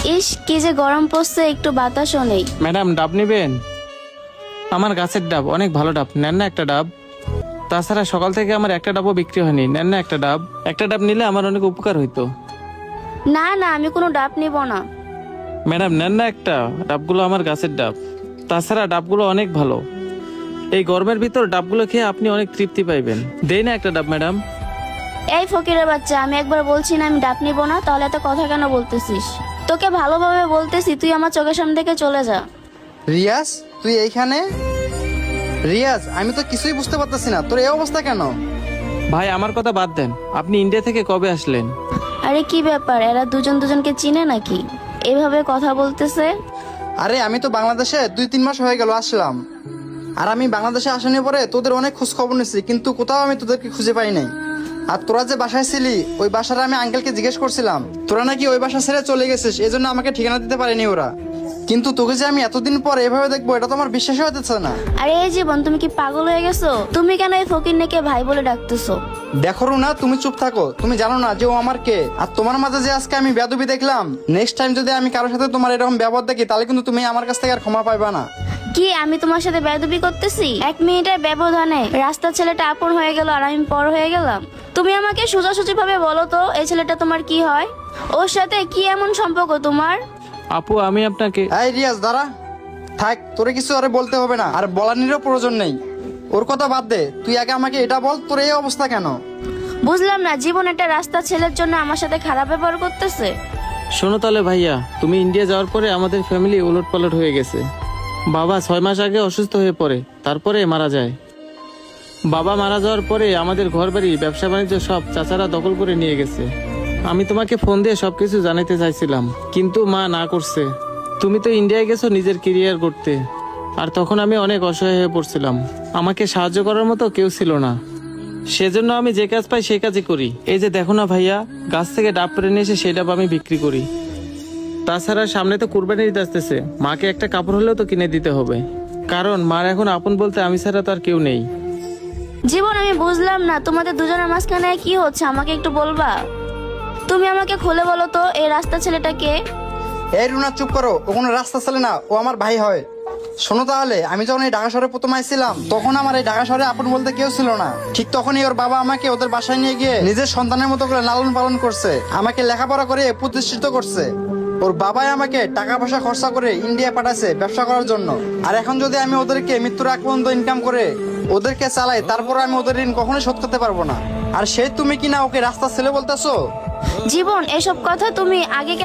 ইস কি যে গরম পড়ছে, একটু বাতাসও নেই। ম্যাডাম ডাব নেবেন? আমার গাছের ডাব, অনেক ভালো ডাব, নেন না একটা ডাব। তাছাড়া সকাল থেকে আমার একটা ডাবও বিক্রি হয়নি, নেন না একটা ডাব। একটা ডাব নিলে আমার অনেক উপকার হইতো। না না, আমি কোনো ডাব নিব না। ম্যাডাম নেন না একটা, ডাবগুলো আমার গাছের ডাব। তাছাড়া ডাবগুলো অনেক ভালো, এই গরমের ভিতর ডাবগুলো খেয়ে আপনি অনেক তৃপ্তি পাইবেন। দেই না একটা ডাব ম্যাডাম? এই ফকিরের বাচ্চা, আমি একবার বলছি না আমি ডাব নিব না, তাহলে এত কথা কেন বলতেছিস? তোকে ভালোভাবে বলতেছি, তুই আমার চোখের সামনে থেকে চলে যা। রিয়াজ, তুই এইখানে? রিয়াজ, আমি তো কিছুই বুঝতে পারতেছি না, তোর এই অবস্থা কেন? ভাই আমার কথা বাদ দেন, আপনি ইন্ডিয়া থেকে কবে আসলেন? আরে কি ব্যাপার, এরা দুজন দুজনকে চিনে নাকি এভাবে কথা বলতেছে? আরে আমি তো বাংলাদেশে 2-3 মাস হয়ে গেল আসলাম। আর আমি বাংলাদেশে আসানোর পরে তোদের অনেক খোঁজ খবর নিচ্ছি, কিন্তু কোথাও আমি তোদেরকে খুঁজে পাই নাই। আর তোরা যে বাসায় ছিলি, ওই বাসার আমি আঙ্কেলকে জিজ্ঞেস করছিলাম, তোরা নাকি ওই বাসা ছেড়ে চলে গেছিস, এই জন্য আমাকে ঠিকানা দিতে পারেনি ওরা। কিন্তু তোকে যে আমি এতদিন পর এভাবে দেখবো, এটা তো আমার বিশ্বাসই হতেছে না। আরে এই জীবন, তুমি কি পাগল হয়ে গেছো? তুমি কেন এই ফকিরনেকে ভাই বলে ডাকতেছো? দেখো না, তুমি চুপ থাকো। তুমি জানো না যে ও আমার কে? আর তোমার মাঝে যে আজকে আমি বেয়াদবি দেখলাম, নেক্সট টাইম যদি আমি কারোর সাথে তোমার এরকম ব্যবহার দেখি, তাহলে কিন্তু তুমি আমার কাছ থেকে আর ক্ষমা পাইবা না। কি আমি তোমার সাথে বেয়াদবি করতেছি? 1 মিনিটের ব্যবধানে রাস্তার ছেলেটা আপন হয়ে গেল আর আমি পর হয়ে গেলাম। তুমি আমাকে সোজাসুজি ভাবে বলো তো, এই ছেলেটা তোমার কি হয়? ওর সাথে কি এমন সম্পর্ক তোমার? আপু আমি আপনাকে। এই রিয়াজ দাঁড়া, থাক, তোরে কিছু আরে বলতে হবে না, আর বলানিরও প্রয়োজন নেই। ওর কথা বাদ দে, তুই আগে আমাকে এটা বল, তোর এই অবস্থা কেন? বুঝলাম না, জীবন একটা রাস্তার ছেলের জন্য আমার সাথে খারাপ ব্যবহার করতেছে। শোনো তাহলে ভাইয়া, তুমি ইন্ডিয়া যাওয়ার পরে আমাদের ফ্যামিলি উলটপালট হয়ে গেছে। বাবা 6 মাস আগে অসুস্থ হয়ে পড়ে, তারপরে মারা যায়। বাবা মারা যাওয়ার পরে আমাদের ঘরবাড়ি, ব্যবসা বাণিজ্য সব চাচারা দখল করে নিয়ে গেছে। আমি তোমাকে ফোন দিয়ে সবকিছু জানাতে চাইছিলাম, কিন্তু মা না করছে। তুমি তো ইন্ডিয়ায় গেছো নিজের কেরিয়ার করতে, আর তখন আমি অনেক অসহায় হয়ে পড়ছিলাম। আমাকে সাহায্য করার মতো কেউ ছিল না, সেজন্য আমি যে কাজ পাই সেই কাজই করি। এই যে দেখো না ভাইয়া, গাছ থেকে ডাব পেরে নিয়ে এসে সেই ডাব আমি বিক্রি করি। তাছাড়া সামনে তো কুরবানির ঈদ আসতেছে, মাকে একটা কাপড় হলেও তো কিনে দিতে হবে, কারণ মার এখন আপন বলতে আমি ছাড়া তো আর কেউ নেই। জীবন আমি বুঝলাম না, তোমাদের দুজনের মাঝখানে কি হচ্ছে, আমাকে একটু বলবা? তুমি আমাকে খুলে বলো তো, এই রাস্তা ছেলেটা কে? এই রুনা, চুপ করো। ও কোনো রাস্তা ছেলে না, ও আমার ভাই হয়। শোনো তাহলে, আমি যখন এই ঢাকা শহরে প্রথম আইছিলাম, তখন আমার এই ঢাকা শহরে আপন বলতে কেউ ছিল না। ঠিক তখনই ওর বাবা আমাকে ওদের বাসায় নিয়ে গিয়ে নিজের সন্তানের মতো করে লালন পালন করছে, আমাকে লেখাপড়া করে প্রতিষ্ঠিত করছে। ওর বাবাই আমাকে টাকা পয়সা খরচা করে ইন্ডিয়া পাঠাইছে ব্যবসা করার জন্য। আর এখন যদি আমি ওদেরকে মৃত্যুর আগ পর্যন্ত ইনকাম করে ওদেরকে চালাই, তারপর আমি ওদের ঋণ কখনোই শোধ করতে পারবো না। আর সেই তুমি কিনা ওকে রাস্তা ছেলে বলতেছো? জীবন, এসব কথা তুমি আগে